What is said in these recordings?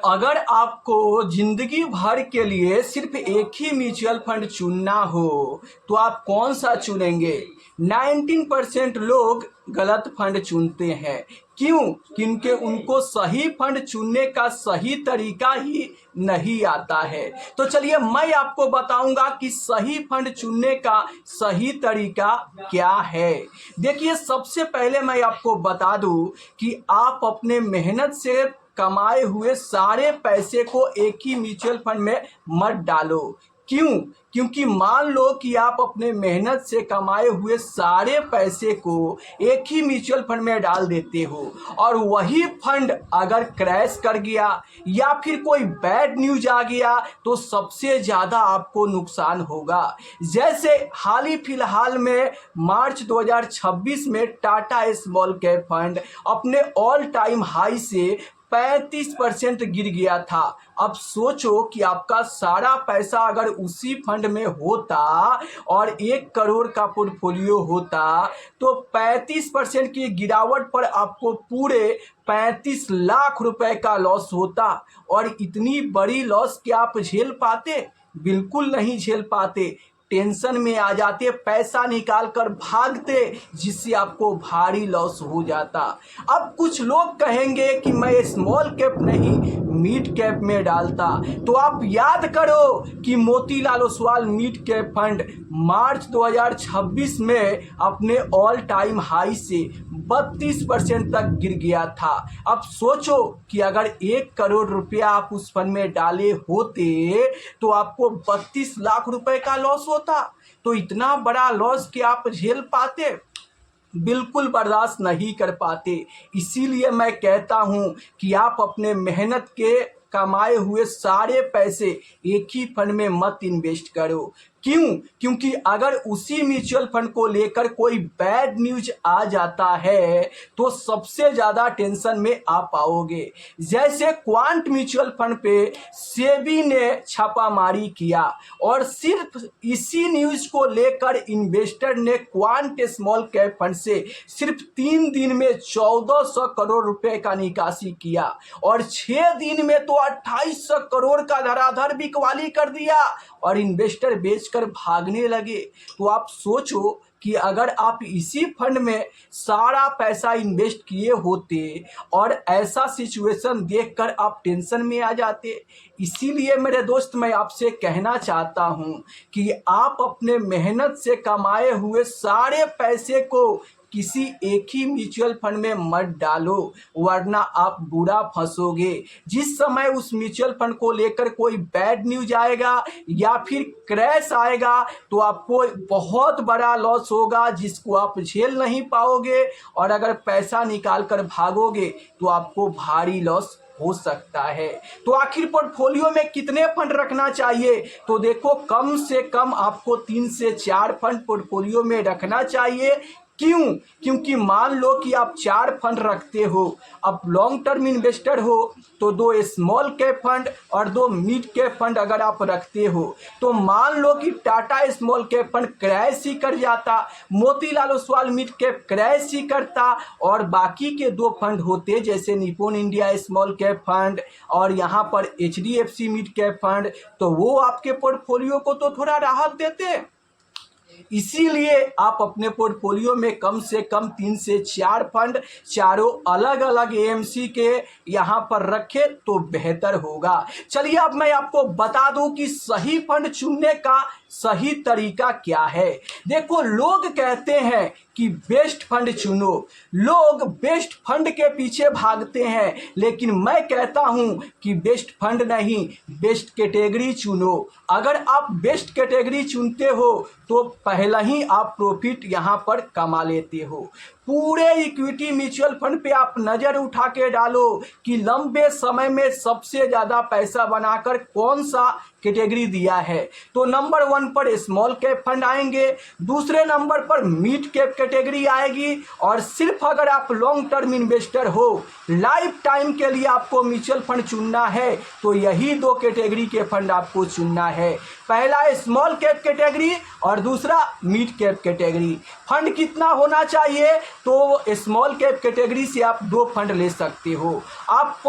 अगर आपको जिंदगी भर के लिए सिर्फ एक ही म्यूचुअल फंड चुनना हो तो आप कौन सा चुनेंगे। 19% लोग गलत फंड चुनते हैं। क्यों? क्योंकि उनको सही फंड चुनने का सही तरीका ही नहीं आता है। तो चलिए मैं आपको बताऊंगा कि सही फंड चुनने का सही तरीका क्या है। देखिए, सबसे पहले मैं आपको बता दूं कि आप अपने मेहनत से कमाए हुए सारे पैसे को एक ही म्यूचुअल फंड में मत डालो। क्यों? क्योंकि मान लो कि आप अपने मेहनत से कमाए हुए सारे पैसे को एक ही म्यूचुअल फंड में डाल देते हो और वही फंड अगर क्रैश कर गया या फिर कोई बैड न्यूज आ गया तो सबसे ज़्यादा आपको नुकसान होगा। जैसे हाल ही फिलहाल में मार्च 2026 में टाटा स्मॉल कैप फंड अपने ऑल टाइम हाई से 35% गिर गया था। अब सोचो कि आपका सारा पैसा अगर उसी फंड में होता और 1 करोड़ का पोर्टफोलियो होता तो 35% की गिरावट पर आपको पूरे 35 लाख रुपए का लॉस होता। और इतनी बड़ी लॉस क्या आप झेल पाते? बिल्कुल नहीं झेल पाते। टेंशन में आ जाते, पैसा निकाल कर भागते, जिससे आपको भारी लॉस हो जाता। अब कुछ लोग कहेंगे कि मैं स्मॉल कैप नहीं मिड कैप में डालता। तो आप याद करो कि Motilal Oswal mid cap fund March 2026 में अपने ऑल टाइम हाई से 32% तक गिर गया था। अब सोचो कि अगर 1 करोड़ रुपया आप उस फंड में डाले होते तो आपको 32 लाख रुपए का लॉस होता। तो इतना बड़ा लॉस कि आप झेल पाते? बिल्कुल बर्दाश्त नहीं कर पाते। इसीलिए मैं कहता हूं कि आप अपने मेहनत के कमाए हुए सारे पैसे एक ही फंड में मत इन्वेस्ट करो। क्यों? क्योंकि अगर उसी म्यूचुअल फंड को लेकर कोई बैड न्यूज आ जाता है तो सबसे ज़्यादा टेंशन में आप आओगे। जैसे क्वांट म्यूचुअल फंड पे सेबी ने छापामारी किया और सिर्फ इसी न्यूज को लेकर इन्वेस्टर ने क्वांट स्मॉल कैप फंड से सिर्फ 3 दिन में 1400 करोड़ रुपए का निकासी किया और 6 दिन में तो 2800 करोड़ का धराधर बिकवाली कर दिया और इन्वेस्टर बेचकर भागने लगे। तो आप सोचो कि अगर आप इसी फंड में सारा पैसा इन्वेस्ट किए होते और ऐसा सिचुएशन देखकर आप टेंशन में आ जाते। इसीलिए मेरे दोस्त मैं आपसे कहना चाहता हूं कि आप अपने मेहनत से कमाए हुए सारे पैसे को किसी एक ही म्यूचुअल फंड में मत डालो, वरना आप बुरा फंसोगे। जिस समय उस म्यूचुअल फंड को लेकर कोई बैड न्यूज आएगा या फिर क्रैश आएगा तो आपको बहुत बड़ा लॉस होगा, जिसको आप झेल नहीं पाओगे और अगर पैसा निकाल कर भागोगे तो आपको भारी लॉस हो सकता है। तो आखिर पोर्टफोलियो में कितने फंड रखना चाहिए? तो देखो, कम से कम आपको 3 से 4 फंड पोर्टफोलियो में रखना चाहिए। क्यों? क्योंकि मान लो कि आप 4 फंड रखते हो, अब लॉन्ग टर्म इन्वेस्टर हो तो 2 स्मॉल कैप फंड और 2 मिड कैप फंड अगर आप रखते हो तो मान लो कि Tata small cap fund crash ही कर जाता, Motilal Oswal mid cap crash ही करता और बाकी के 2 फंड होते जैसे Nippon India small cap fund और यहाँ पर HDFC मिड कैप फंड, तो वो आपके पोर्टफोलियो को तो थोड़ा राहत देते। इसीलिए आप अपने पोर्टफोलियो में कम से कम 3 से 4 फंड चारों अलग अलग AMC के यहाँ पर रखें तो बेहतर होगा। चलिए अब मैं आपको बता दूं कि सही फंड चुनने का सही तरीका क्या है। देखो, लोग कहते हैं कि बेस्ट फंड चुनो, लोग बेस्ट फंड के पीछे भागते हैं, लेकिन मैं कहता हूं कि बेस्ट फंड नहीं, बेस्ट कैटेगरी चुनो। अगर आप बेस्ट कैटेगरी चुनते हो तो पहला ही आप प्रॉफिट यहां पर कमा लेते हो। पूरे इक्विटी म्यूचुअल फंड पे आप नज़र उठा के डालो कि लंबे समय में सबसे ज़्यादा पैसा बनाकर कौन सा कैटेगरी दिया है। तो नंबर 1 पर स्मॉल कैप फंड आएंगे, दूसरे नंबर पर मिड कैप कैटेगरी आएगी और सिर्फ अगर आप लॉन्ग टर्म इन्वेस्टर हो, लाइफ टाइम के लिए आपको म्यूचुअल फंड चुनना है तो यही 2 कैटेगरी के फंड आपको चुनना है। पहला स्मॉल कैप कैटेगरी और दूसरा मिड कैप कैटेगरी। फंड कितना होना चाहिए? तो स्मॉल कैप कैटेगरी से आप 2 फंड ले सकते हो। आप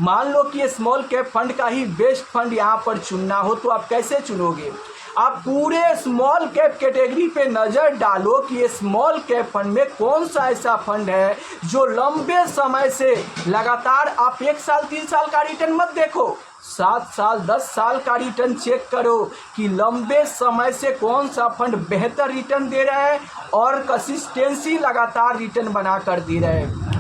मान लो कि स्मॉल कैप फंड का ही बेस्ट फंड यहाँ पर चुनना हो तो आप कैसे चुनोगे? आप पूरे स्मॉल कैप कैटेगरी पे नज़र डालो कि स्मॉल कैप फंड में कौन सा ऐसा फंड है जो लंबे समय से लगातार, आप 1 साल 3 साल का रिटर्न मत देखो, 7 साल 10 साल का रिटर्न चेक करो कि लंबे समय से कौन सा फंड बेहतर रिटर्न दे रहा है और कंसिस्टेंसी लगातार रिटर्न बना कर दे रहा है।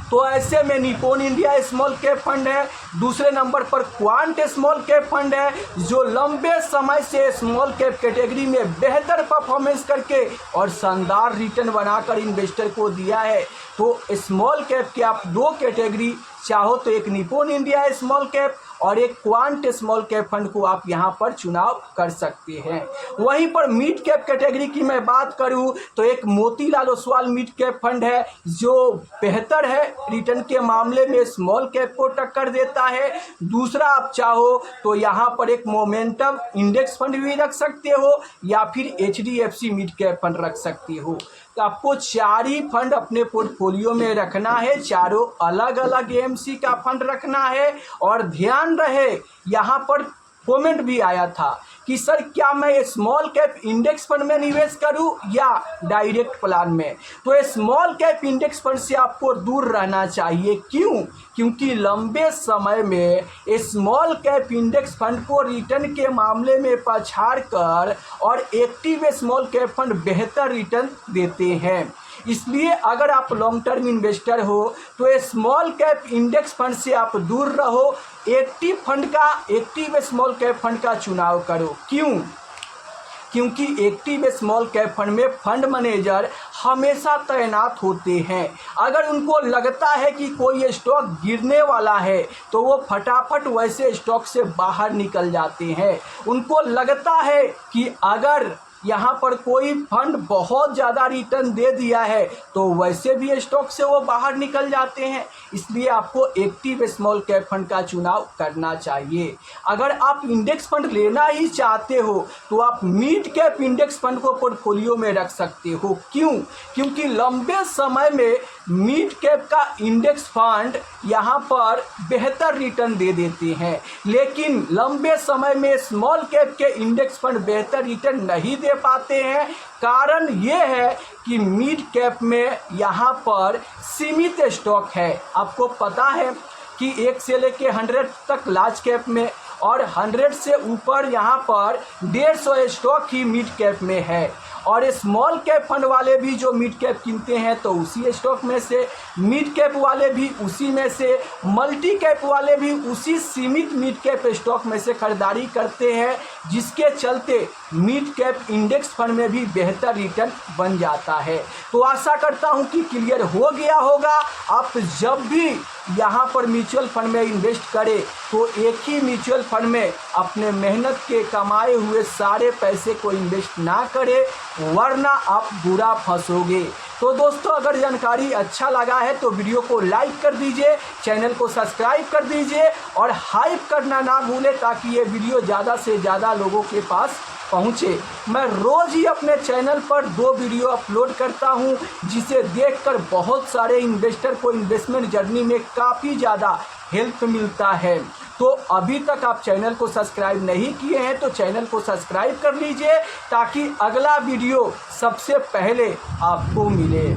तो ऐसे में Nippon India small cap fund है, दूसरे नंबर पर क्वांट स्मॉल कैप फंड है जो लंबे समय से स्मॉल कैप कैटेगरी में बेहतर परफॉर्मेंस करके और शानदार रिटर्न बनाकर इन्वेस्टर को दिया है। तो स्मॉल कैप के आप 2 कैटेगरी चाहो तो एक निप्पॉन इंडिया स्मॉल कैप और एक क्वांट स्मॉल कैप फंड को आप यहां पर चुनाव कर सकते हैं। वहीं पर मिड कैप कैटेगरी की मैं बात करूं तो एक Motilal Oswal mid cap fund है जो बेहतर है रिटर्न के मामले में, स्मॉल कैप को टक्कर देता है। दूसरा आप चाहो तो यहां पर एक मोमेंटम इंडेक्स फंड भी रख सकते हो या फिर HDFC मिड कैप फंड रख सकते हो। तो आपको 4 ही फंड अपने पोर्टफोलियो में रखना है, चारों अलग अलग AMC का फंड रखना है। और ध्यान रहे यहाँ पर कमेंट भी आया था कि सर क्या मैं स्मॉल कैप इंडेक्स फंड में निवेश करूं या डायरेक्ट प्लान में? तो स्मॉल कैप इंडेक्स फंड से आपको दूर रहना चाहिए। क्यों? क्योंकि लंबे समय में स्मॉल कैप इंडेक्स फंड को रिटर्न के मामले में पछाड़ कर और एक्टिव स्मॉल कैप फंड बेहतर रिटर्न देते हैं। इसलिए अगर आप लॉन्ग टर्म इन्वेस्टर हो तो स्मॉल कैप इंडेक्स फंड से आप दूर रहो, एक्टिव स्मॉल कैप फंड का चुनाव करो। क्यों? क्योंकि एक्टिव स्मॉल कैप फंड में फंड मैनेजर हमेशा तैनात होते हैं। अगर उनको लगता है कि कोई स्टॉक गिरने वाला है तो वो फटाफट वैसे स्टॉक से बाहर निकल जाते हैं। उनको लगता है कि अगर यहाँ पर कोई फंड बहुत ज़्यादा रिटर्न दे दिया है तो वैसे भी स्टॉक से वो बाहर निकल जाते हैं। इसलिए आपको एक्टिव स्मॉल कैप फंड का चुनाव करना चाहिए। अगर आप इंडेक्स फंड लेना ही चाहते हो तो आप मिड कैप इंडेक्स फंड को पोर्टफोलियो में रख सकते हो। क्यों? क्योंकि लंबे समय में मिड कैप का इंडेक्स फंड यहाँ पर बेहतर रिटर्न दे देते हैं, लेकिन लंबे समय में स्मॉल कैप के इंडेक्स फंड बेहतर रिटर्न नहीं दे पाते हैं। कारण ये है कि मिड कैप में यहाँ पर सीमित स्टॉक है। आपको पता है कि 1 से लेके 100 तक लार्ज कैप में और 100 से ऊपर यहाँ पर 150 स्टॉक ही मिड कैप में है। और स्मॉल कैप फंड वाले भी जो मिड कैप कीनते हैं तो उसी स्टॉक में से, मिड कैप वाले भी उसी में से, मल्टी कैप वाले भी उसी सीमित मिड कैप स्टॉक में से खरीदारी करते हैं, जिसके चलते मिड कैप इंडेक्स फंड में भी बेहतर रिटर्न बन जाता है। तो आशा करता हूं कि क्लियर हो गया होगा। आप जब भी यहाँ पर म्यूचुअल फंड में इन्वेस्ट करें तो एक ही म्यूचुअल फंड में अपने मेहनत के कमाए हुए सारे पैसे को इन्वेस्ट ना करें, वरना आप बुरा फंसोगे। तो दोस्तों अगर जानकारी अच्छा लगा है तो वीडियो को लाइक कर दीजिए, चैनल को सब्सक्राइब कर दीजिए और हाइप करना ना भूलें ताकि ये वीडियो ज़्यादा से ज़्यादा लोगों के पास पहुँचे। मैं रोज़ ही अपने चैनल पर 2 वीडियो अपलोड करता हूँ जिसे देखकर बहुत सारे इन्वेस्टर को इन्वेस्टमेंट जर्नी में काफ़ी ज़्यादा हेल्प मिलता है। तो अभी तक आप चैनल को सब्सक्राइब नहीं किए हैं तो चैनल को सब्सक्राइब कर लीजिए ताकि अगला वीडियो सबसे पहले आपको मिले।